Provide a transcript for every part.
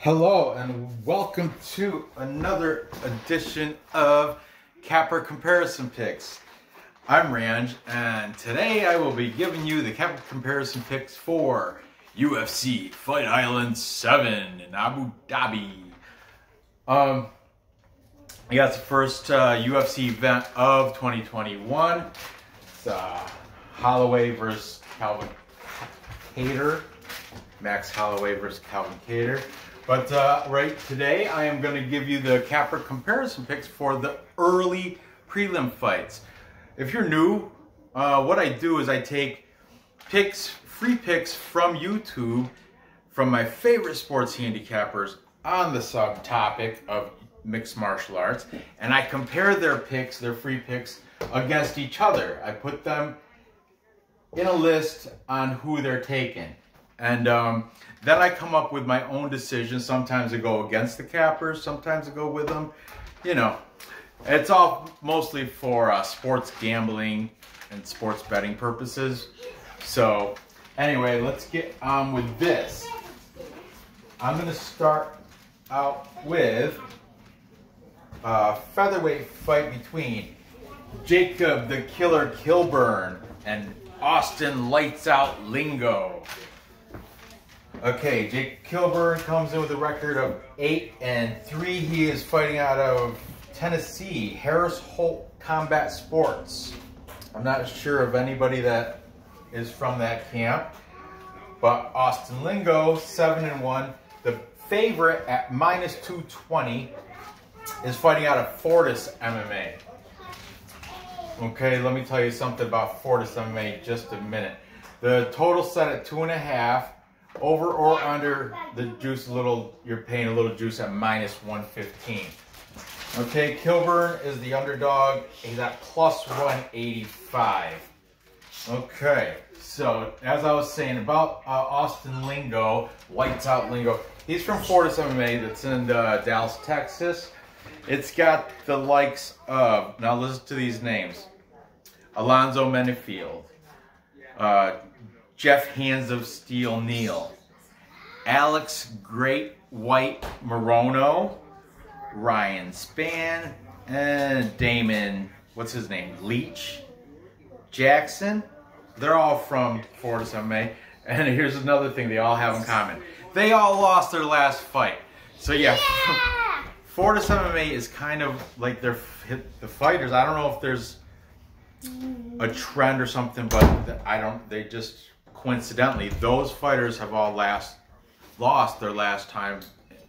Hello and welcome to another edition of Capper Comparison Picks. I'm Ranj and today I will be giving you the Capper Comparison Picks for UFC Fight Island 7 in Abu Dhabi. I got the first UFC event of 2021. It's Holloway versus Calvin Kattar. Max Holloway versus Calvin Kattar. But right today, I am going to give you the Capper comparison picks for the early prelim fights. If you're new, what I do is I take free picks from YouTube, from my favorite sports handicappers on the subtopic of mixed martial arts, and I compare their picks, their free picks, against each other. I put them in a list on who they're taking. And then I come up with my own decisions. Sometimes I go against the cappers, sometimes I go with them. You know, it's all mostly for sports gambling and sports betting purposes. So anyway, let's get on with this. I'm going to start out with a featherweight fight between Jacob the Killer Kilburn and Austin Lights Out Lingo. Okay, Jake Kilburn comes in with a record of 8-3. He is fighting out of Tennessee, Harris Holt Combat Sports. I'm not sure of anybody that is from that camp. But Austin Lingo, 7-1. The favorite at -220 is fighting out of Fortis MMA. Okay, let me tell you something about Fortis MMA in just a minute. The total set at 2.5. Over or under the juice a little, you're paying a little juice at -115. Okay, Kilburn is the underdog. He's at +185. Okay, so as I was saying about Austin Lingo, Lights Out Lingo, he's from Fortis MMA that's in Dallas, Texas. It's got the likes of, now listen to these names, Alonzo Menefield, Jeff Hands of Steel Neal, Alex Great White Morono, Ryan Spann, and Damon, what's his name, Leach Jackson. They're all from Fortis MMA. And here's another thing they all have in common. They all lost their last fight. So yeah, Fortis MMA is kind of like the fighters. I don't know if there's a trend or something, but they just coincidentally, those fighters have all lost their last time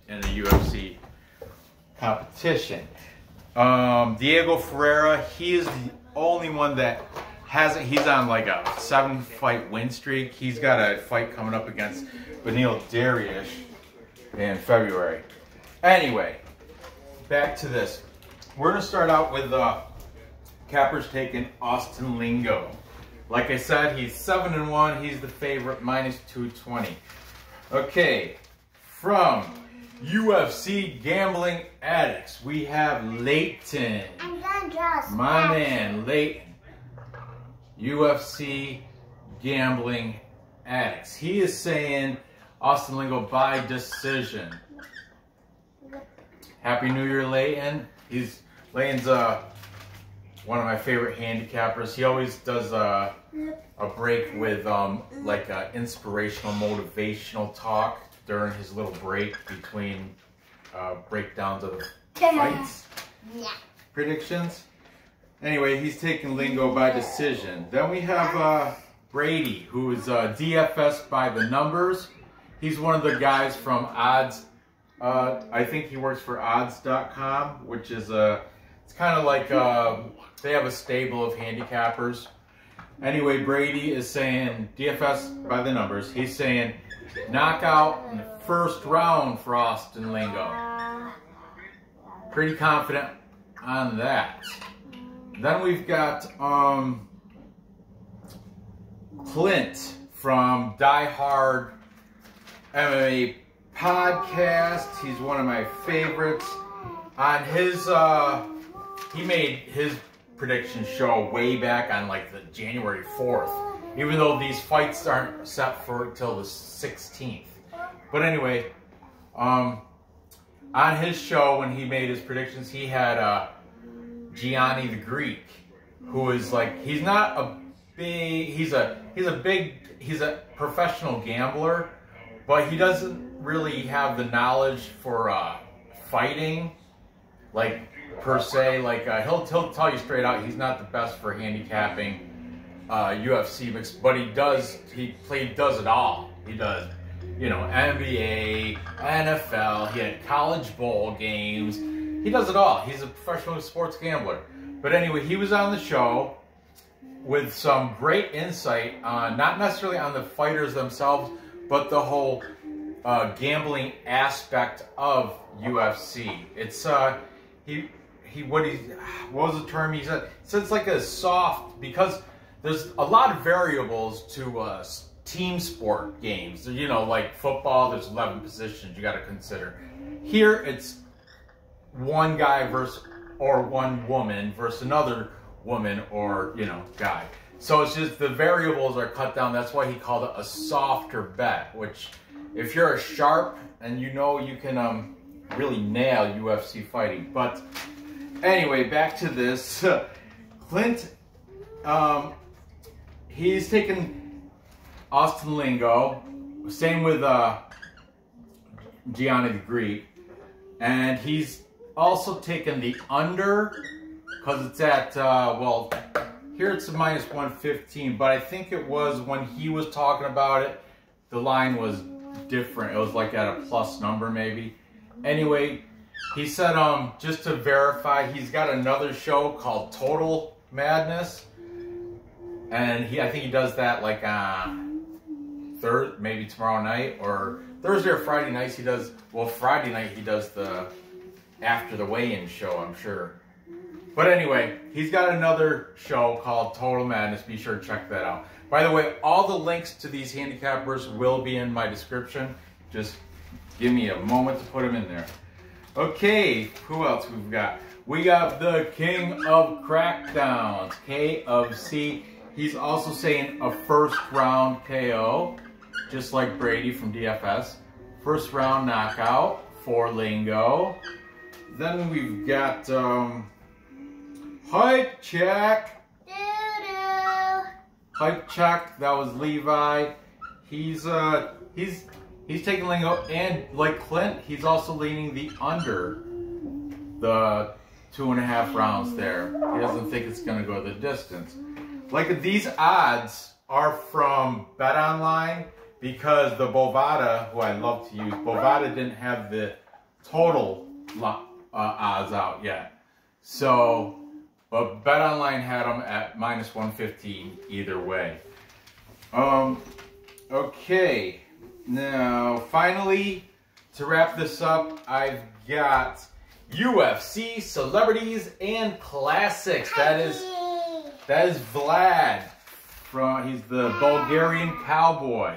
in the UFC competition. Diego Ferreira, he is the only one that hasn't, he's on like a 7-fight win streak. He's got a fight coming up against Beneil Dariush in February. Anyway, back to this. We're going to start out with Capper's taking Austin Lingo. Like I said, he's 7-1. He's the favorite, -220. Okay, from UFC Gambling Addicts, we have Leighton. My man, Leighton. UFC Gambling Addicts. He is saying Austin Lingo by decision. Happy New Year, Leighton. Leighton's one of my favorite handicappers. He always does a break with like inspirational, motivational talk during his little break between breakdowns of fights, predictions. Anyway, he's taking Lingo by decision. Then we have Brady, who is DFS by the numbers. He's one of the guys from Odds. I think he works for Odds.com, which is it's kind of like they have a stable of handicappers. Anyway, Brady is saying DFS by the numbers. He's saying knockout in the first round for Austin Lingo. Pretty confident on that. Then we've got Clint from Die Hard MMA podcast. He's one of my favorites. On his he made his prediction show way back on like the January 4th, even though these fights aren't set for till the 16th. But anyway, On his show, when he made his predictions, he had Gianni the Greek, who is like, he's not a big, he's a professional gambler, but he doesn't really have the knowledge for fighting, like per se. Like he'll tell you straight out he's not the best for handicapping UFC mix, but he does it all. He does, you know, NBA, NFL. He had college bowl games. He does it all. He's a professional sports gambler. But anyway, he was on the show with some great insight on, not necessarily on the fighters themselves, but the whole gambling aspect of UFC. It's what was the term he said? He said it's like a soft, because there's a lot of variables to team sport games. You know, like football, there's 11 positions you got to consider. Here, it's one guy or one woman versus another woman or, you know, guy. So it's just the variables are cut down. That's why he called it a softer bet, which if you're a sharp and you know you can really nail UFC fighting. But anyway, back to this. Clint, he's taken Austin Lingo, same with Gianni the Greek, and he's also taken the under, because it's at, well, here it's a minus 115, but I think it was when he was talking about it, the line was different. It was like at a plus number maybe. Anyway, he said, just to verify, he's got another show called Total Madness, and I think he does that like maybe tomorrow night, or Thursday or Friday nights he does, well, Friday night he does the after the weigh-in show, I'm sure. But anyway, he's got another show called Total Madness. Be sure to check that out. By the way, all the links to these handicappers will be in my description. Just give me a moment to put them in there. Okay, who else we've got? We got the King of Crackdowns, K of C. He's also saying a first round KO, just like Brady from DFS. First round knockout for Lingo. Then we've got Hype Check. Hype Check, that was Levi. He's taking Lingo, and like Clint, he's also leaning the under the 2.5 rounds there. He doesn't think it's gonna go the distance. Like, these odds are from BetOnline, because the Bovada, who I love to use, Bovada didn't have the total odds out yet. So, but BetOnline had them at minus 115 either way. Okay, now finally, to wrap this up, I've got UFC Celebrities and Classics. That is Vlad. He's the Bulgarian Cowboy.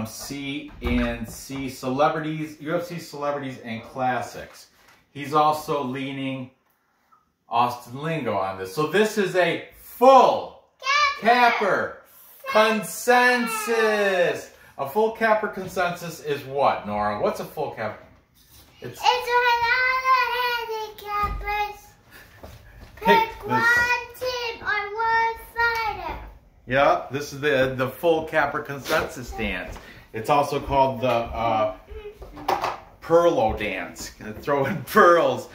C and C Celebrities, UFC Celebrities and Classics. He's also leaning Austin Lingo on this. So this is a full capper consensus. A full capper consensus is what, Nora? What's a full capper? It's when all the handicappers pick one team or one fighter. Yeah, this is the full capper consensus dance. It's also called the Pearlo dance. Gonna throw in pearls.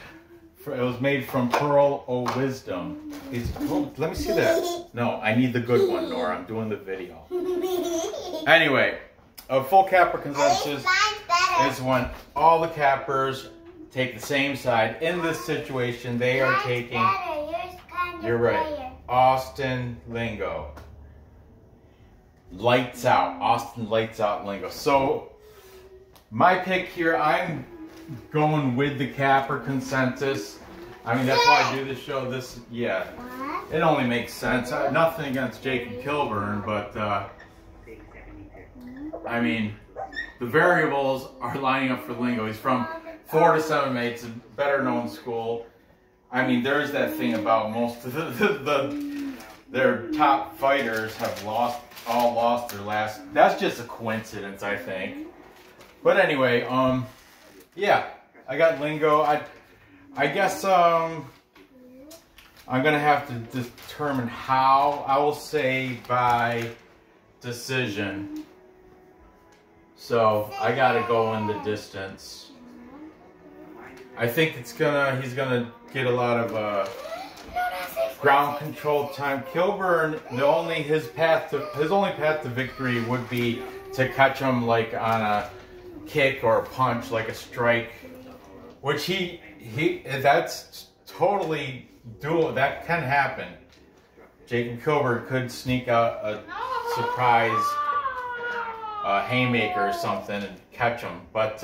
It was made from Pearl o' Wisdom. Let me see that. No, I need the good one, Nora. I'm doing the video. Anyway, a full capper consensus is when all the cappers take the same side. In this situation, they are taking, you're right, Austin Lingo. Lights out. Austin lights out Lingo. So, my pick here, I'm going with the capper consensus. I mean, that's why I do this show. Yeah, it only makes sense. Nothing against Jacob Kilburn, but I mean, the variables are lining up for Lingo. He's from Florida 7A. It's a better known school. I mean, there's that thing about most of their top fighters have all lost their last. That's just a coincidence, I think. But anyway, yeah, I got Lingo. I guess I'm gonna have to determine how. I will say by decision. So I gotta go in the distance. I think he's gonna get a lot of ground control time. Kilburn, his only path to victory would be to catch him like on a kick or a punch, like a strike, which that's totally doable. That can happen. Jacob Kilburn could sneak out a surprise haymaker or something and catch him, but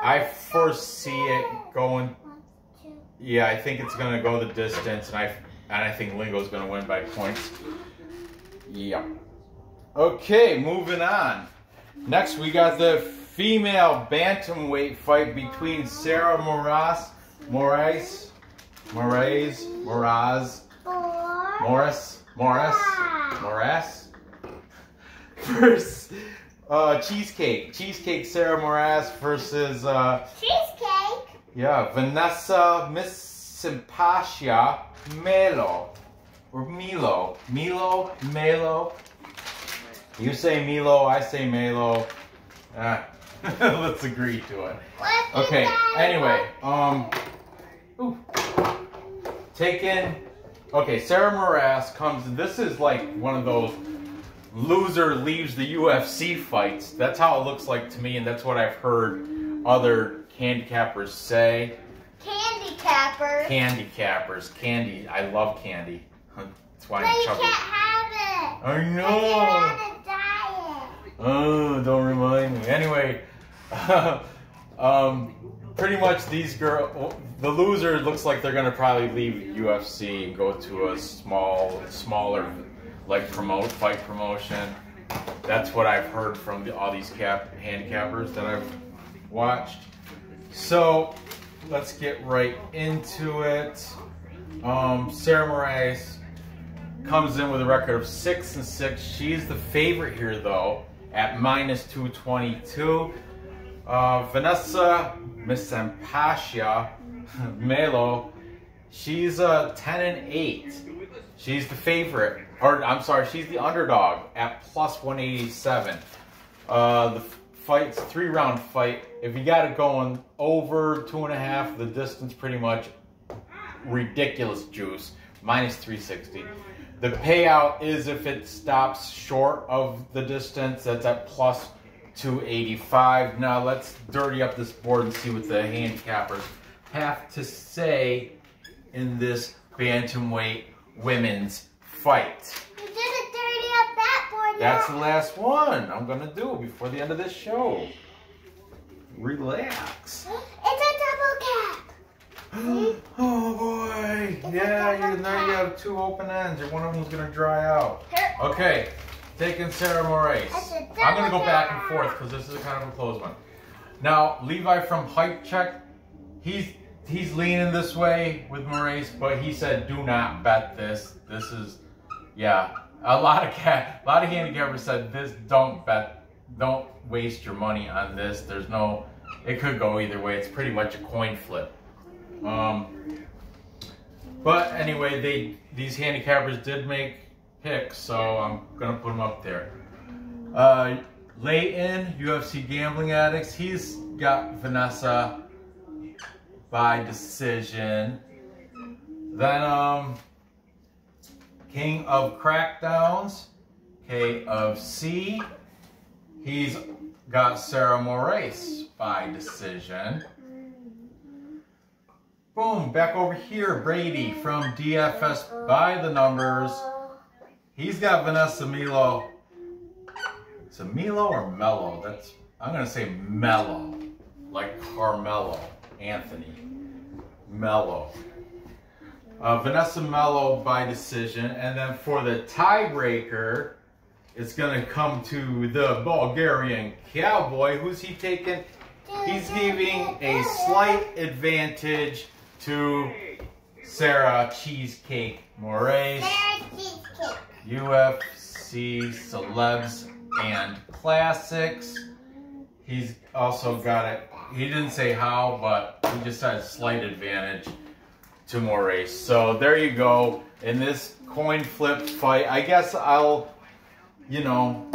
I foresee it going. Yeah, I think it's gonna go the distance, and I think Lingo's gonna win by points. Yeah. Okay, moving on. Next, we got the female bantamweight fight between Sarah Moras versus Cheesecake Sarah Moras versus Cheesecake. Yeah, Vanessa Simpatia Melo or Melo. You say Melo, I say Melo. Let's agree to it. Okay. Anyway, Okay, Sarah Moras comes. This is like one of those loser leaves the UFC fights. That's how it looks like to me, and that's what I've heard other handicappers say. Candy. I love candy. That's why I'm chubby. You can't have it. I know. You're on a diet. Oh, don't remind me. Anyway, pretty much these girls, the loser looks like they're gonna probably leave UFC and go to a smaller, like fight promotion. That's what I've heard from all these handicappers that I've watched. So let's get right into it. Sarah Moras comes in with a record of 6-6. She's the favorite here though at -222. Vanessa Simpatia Melo, she's 10-8. She's the favorite, or I'm sorry, she's the underdog at +187. The fight's 3-round fight. If you got it going over 2.5, the distance pretty much ridiculous juice, -360. The payout is if it stops short of the distance, that's at +285. Now let's dirty up this board and see what the handicappers have to say in this bantamweight women's fight. You didn't dirty up that board yet. That's the last one I'm gonna do before the end of this show. Relax. It's a double cap. Oh boy. Yeah, now you have 2 open ends, and one of them's gonna dry out. Okay, taking Sarah Moras. I'm gonna go back and forth because this is kind of a close one. Now, Levi from Height Check, he's leaning this way with Moras, but he said do not bet this. This is, yeah. A lot of handicappers said this. Don't bet. Don't waste your money on this. There's no. It could go either way. It's pretty much a coin flip. But anyway, these handicappers did make picks, so I'm gonna put them up there. Layton, UFC Gambling Addicts, he's got Vanessa by decision. Then King of Crackdowns, KFC, he's got Sarah Moras by decision. Boom, back over here, Brady from DFS by the numbers. He's got Vanessa Melo. Is it Melo or Melo? I'm gonna say Melo, like Carmelo Anthony. Melo. Vanessa Melo by decision, and then for the tiebreaker, it's gonna come to the Bulgarian Cowboy. Who's he taking? He's giving a slight advantage to Sarah Cheesecake Moras. UFC Celebs and Classics. He's also got it. He didn't say how, but he just had a slight advantage to Moras. So there you go. In this coin flip fight, I guess I'll, you know,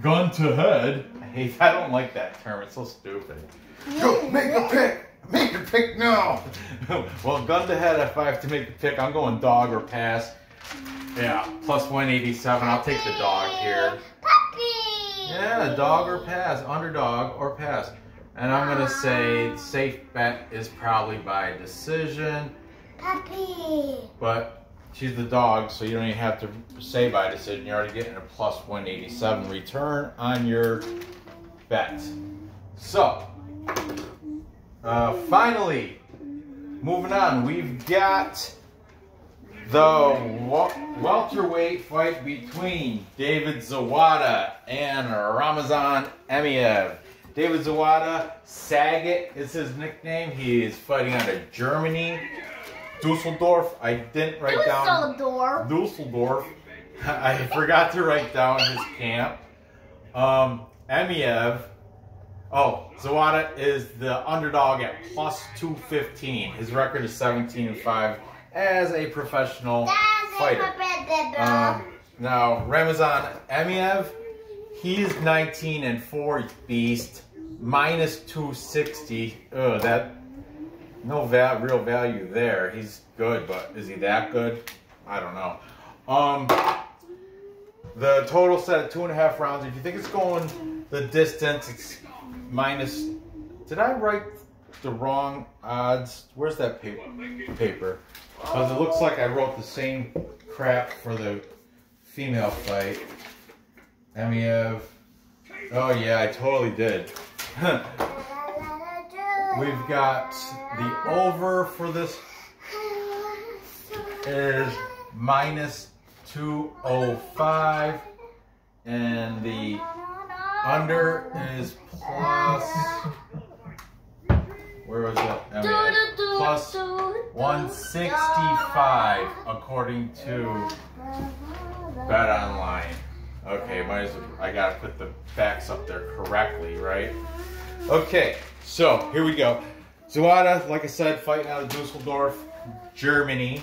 gun to head. I don't like that term. It's so stupid. Go, make a pick. Make a pick now. Well, gun to head, if I have to make a pick, I'm going dog or pass. Yeah, plus 187. I'll take the dog here. Puppy. Yeah, dog or pass. Underdog or pass. And I'm going to say safe bet is probably by decision. Puppy. But she's the dog, so you don't even have to say by decision. You're already getting a plus 187 return on your bet. So, finally, moving on, we've got the welterweight fight between David Zawada and Ramazan Emeev. David Zawada, Saget is his nickname. He is fighting out of Germany. Dusseldorf. I didn't write down. Dusseldorf. I forgot to write down his camp. Emeev. Oh, Zawada is the underdog at plus 215. His record is 17-5 as a professional fighter. Now, Ramazan Emeev, he's 19-4, beast, minus 260. Oh, that no real value there. He's good, but is he that good? I don't know. The total set at 2.5 rounds. If you think it's going the distance, it's minus. Did I write the wrong odds? Where's that paper? Because it looks like I wrote the same crap for the female fight. Emeev. Oh yeah, I totally did. We've got the over for this is minus 205, and the under is plus, where was it? Plus 165 according to Bet Online. Okay, I gotta put the facts up there correctly, right? Okay, so here we go. Zawada, like I said, fighting out of Dusseldorf, Germany.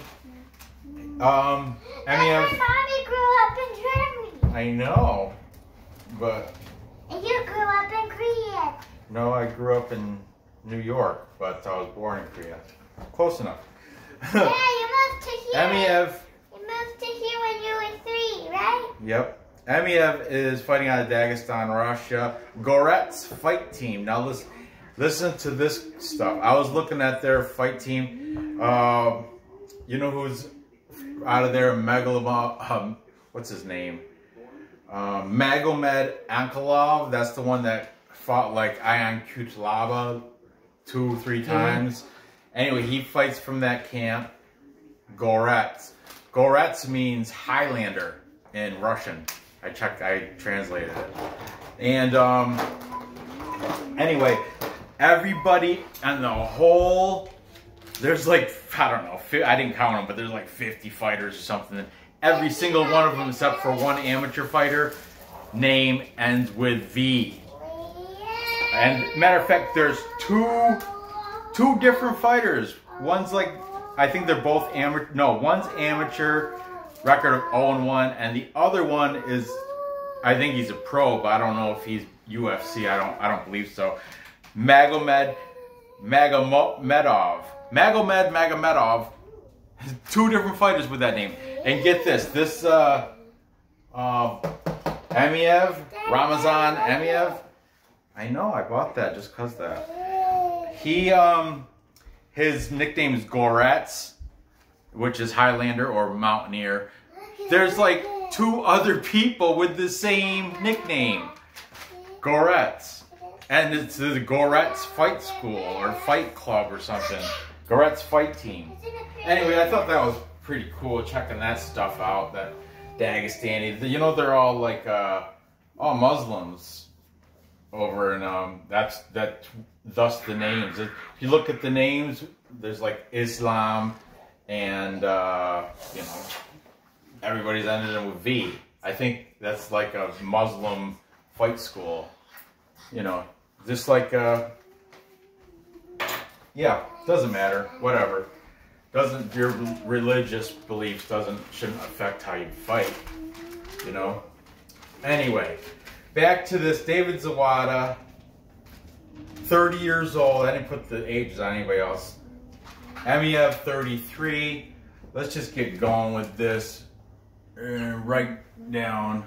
Emeev. My mommy grew up in Germany. I know, but. And you grew up in Korea. No, I grew up in New York, but I was born in Korea. Close enough. Yeah, you moved to here. Emeev. You moved to here when you were 3, right? Yep. Emeev is fighting out of Dagestan, Russia. Goret's fight team. Now listen to this stuff. I was looking at their fight team. You know who's out of there? What's his name? Magomed Ankalaev. That's the one that fought like Ion Kutlaba 2-3 times. Anyway, he fights from that camp. Goretz. Goretz means Highlander in Russian. I translated it. And anyway, everybody on the whole, there's like, I don't know, I didn't count them, but there's like 50 fighters or something. Every single one of them, except for one amateur fighter, name ends with V. And matter of fact, there's two different fighters. One's like, I think they're both amateur. No, one's amateur, record of 0-1, and the other one is, I think he's a pro, but I don't know if he's UFC. I don't believe so. Magomedov. Magomedov. Two different fighters with that name. And get this Emeev, Ramazan Emeev. I know, I bought that just cause that. His nickname is Goretz, which is Highlander or Mountaineer. There's like 2 other people with the same nickname, Goretz. And it's the Goretz Fight School or Fight Club or something. Goretz Fight Team. Anyway, I thought that was pretty cool checking that stuff out, that Dagestani. You know, they're all like, all Muslims over in, thus the names. If you look at the names, there's like Islam and, you know, everybody's ended in with V. I think that's like a Muslim fight school. You know, Just like, yeah, doesn't matter, whatever. Doesn't, your religious beliefs shouldn't affect how you fight, you know? Anyway, back to this David Zawada, 30 years old. I didn't put the ages on anybody else. Emeev, 33. Let's just get going with this and write down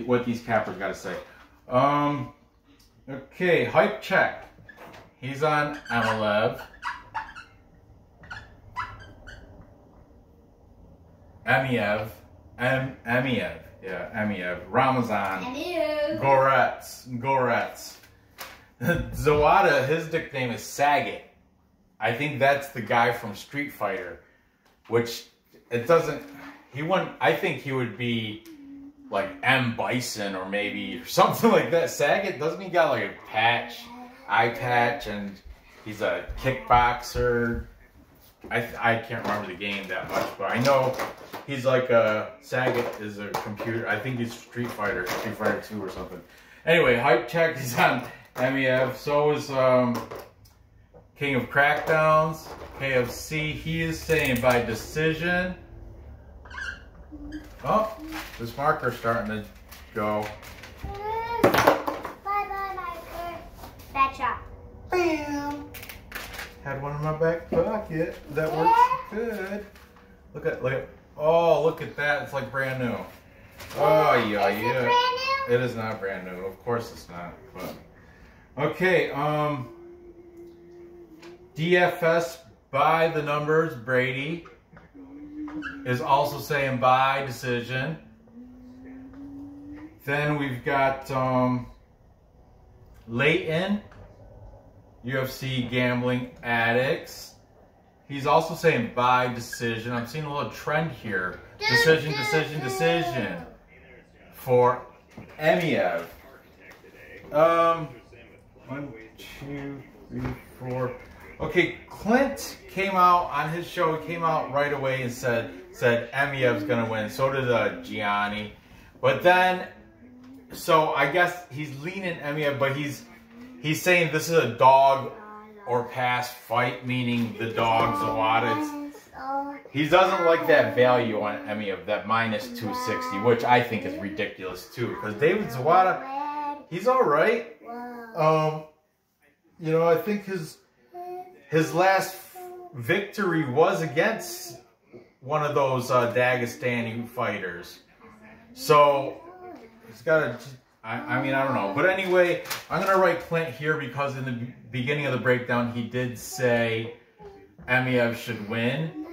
what these cappers got to say. Okay, hype check. He's on Emeev. Emeev. Yeah, Emeev. Ramazan. Goretz. Zawada, his nickname is Saget. I think that's the guy from Street Fighter. Which, it doesn't... He wouldn't... I think he would be like M. Bison or maybe something like that. Saget, doesn't he got like a patch? Eye patch, and he's a kickboxer. I can't remember the game that much, but I know he's like a... Saget is a computer. I think he's Street Fighter 2 or something. Anyway, hype check. He's on Emeev. So is King of Crackdowns, KFC. He is saying by decision. Oh, this marker's starting to go. Bye-bye, marker. Bad shot. Bam. Had one in my back pocket. That works good. Look at, oh, look at that. It's like brand new. Oh, yeah, Is it brand new? It is not brand new. Of course it's not. But okay, DFS by the numbers, Brady is also saying by decision. Then we've got Leighton, UFC Gambling Addicts. He's also saying by decision. I'm seeing a little trend here. Decision for Emeev. 1, 2, 3, 4. Okay, Clint came out on his show. He came out right away and said Emeev's gonna win. So did Gianni. But then, so I guess he's leaning Emeev, but he's saying this is a dog or pass fight, meaning the dog Zawada. He doesn't like that value on Emeev, that minus 260, which I think is ridiculous too. Because David Zawada, he's all right. You know, I think his last victory was against one of those Dagestani fighters. So he's got to. I mean, I don't know. But anyway, I'm going to write Clint here because in the beginning of the breakdown, he did say Emeev should win.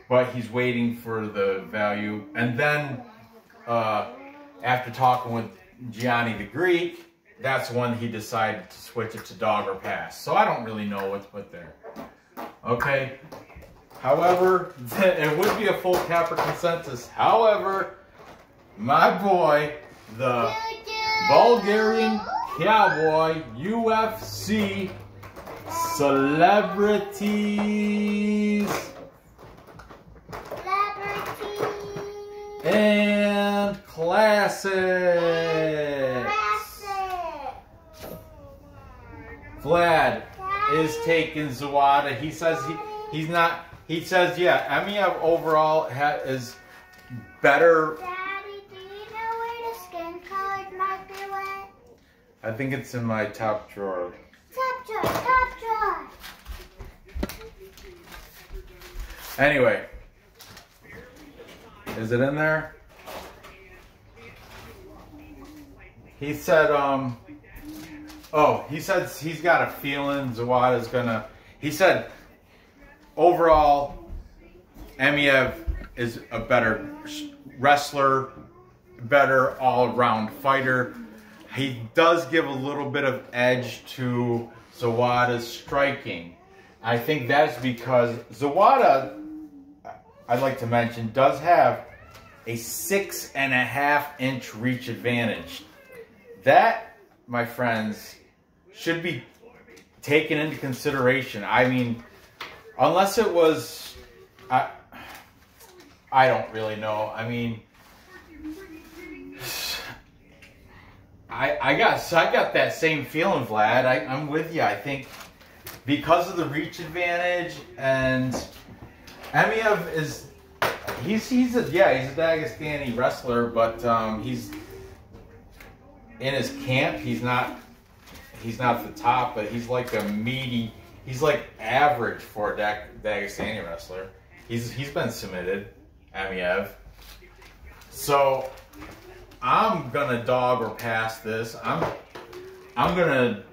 But he's waiting for the value. And then, after talking with Gianni the Greek, that's when he decided to switch it to dog or pass. So I don't really know what to put there. Okay. However, it would be a full capper consensus. However, my boy, the Bulgarian Cowboy UFC Celebrities and Classics. Vlad is taking Zawada. He says he's not. He says, yeah, Emeev overall is better. Daddy, do you know where the skin colored marker went? I think it's in my top drawer. Top drawer. Anyway, is it in there? He said, oh, he said he's got a feeling Zawada's gonna. He said, overall, Emeev is a better wrestler, better all-around fighter. He does give a little bit of edge to Zawada's striking. I think that's because Zawada, I'd like to mention, does have a 6.5-inch reach advantage. That, my friends, should be taken into consideration. I mean, unless it was, I don't really know. I mean, I got that same feeling, Vlad. I'm with you. I think because of the reach advantage, and Emeev is he's a Dagestani wrestler, but he's in his camp. He's not the top, but he's like a meaty. He's like average for a Dagestani wrestler. He's been submitted, Emeev. So I'm gonna dog or pass this. I'm gonna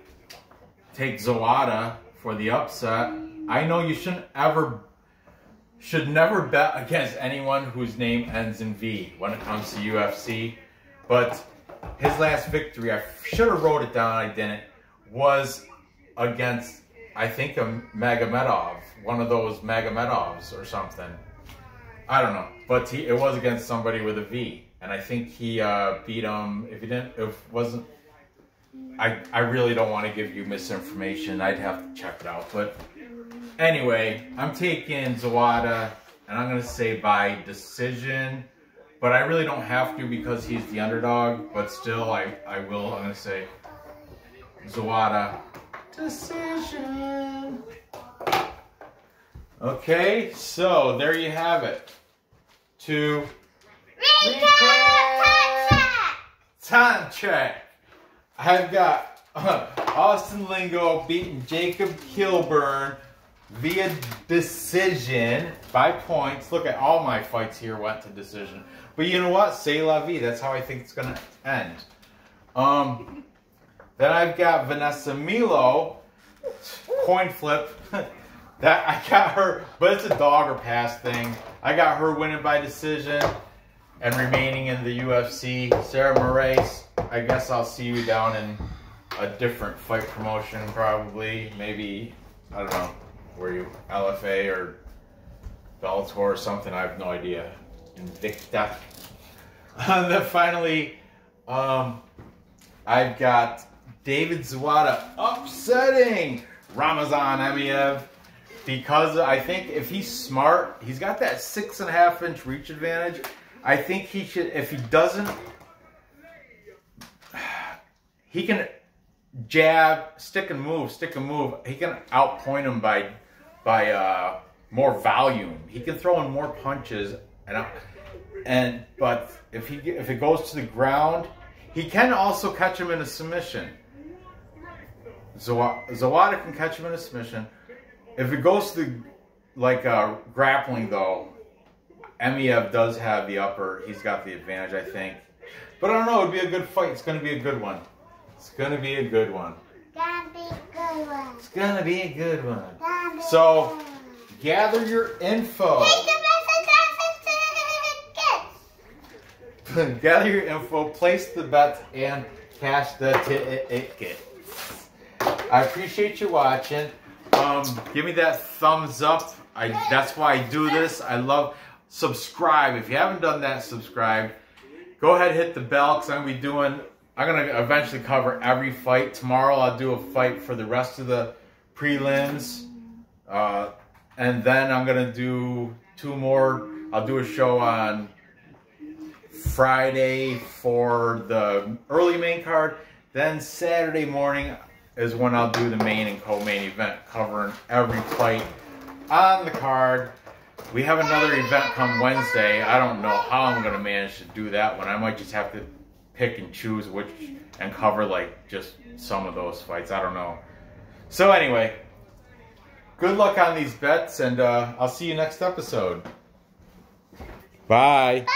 take Zawada for the upset. I know you should never bet against anyone whose name ends in V when it comes to UFC. But his last victory, I should have wrote it down, I didn't, was against, I think, a Magomedov, one of those Magomedovs or something. I don't know, but it was against somebody with a V, and I think he beat him. If he didn't, if it wasn't, I really don't want to give you misinformation. I'd have to check it out. But anyway, I'm taking Zawada, and I'm gonna say by decision, but I really don't have to because he's the underdog. But still, I will. I'm gonna say Zawada decision. Okay, so there you have it. To time check. I've got Austin Lingo beating Jacob Kilburn via decision by points. Look at all my fights here went to decision. But you know what? C'est la vie. That's how I think it's gonna end. Then I've got Vanessa Melo coin flip. That I got her, but it's a dog or pass thing. I got her winning by decision and remaining in the UFC. Sarah Moras, I guess I'll see you down in a different fight promotion, probably. Maybe, I don't know, where you, LFA or Bellator or something, I have no idea. Invicta. And then finally, I've got David Zawada upsetting Ramazan Emeev. Because I think if he's smart, he's got that 6.5-inch reach advantage. I think he should, if he doesn't, he can jab, stick and move. He can outpoint him by more volume. He can throw in more punches, but if it goes to the ground, he can also catch him in a submission. Zawada can catch him in a submission. If it goes to grappling though, Emeev does have the upper. He's got the advantage, I think. But I don't know. It'd be a good fight. It's going to be a good one. It's going to be a good one. It's going to be a good one. So, gather your info. Gather your info, place the bets, and cash the ticket. I appreciate you watching. Give me that thumbs up. That's why I do this. I love subscribe. If you haven't done that, subscribe. Go ahead, hit the bell because I'm gonna eventually cover every fight. Tomorrow I'll do a fight for the rest of the prelims, and then I'm gonna do 2 more. I'll do a show on Friday for the early main card. Then Saturday morning is when I'll do the main and co-main event, covering every fight on the card. We have another event come Wednesday. I don't know how I'm going to manage to do that one. I might just have to pick and choose which and cover just some of those fights. I don't know. So anyway, good luck on these bets, and I'll see you next episode. Bye.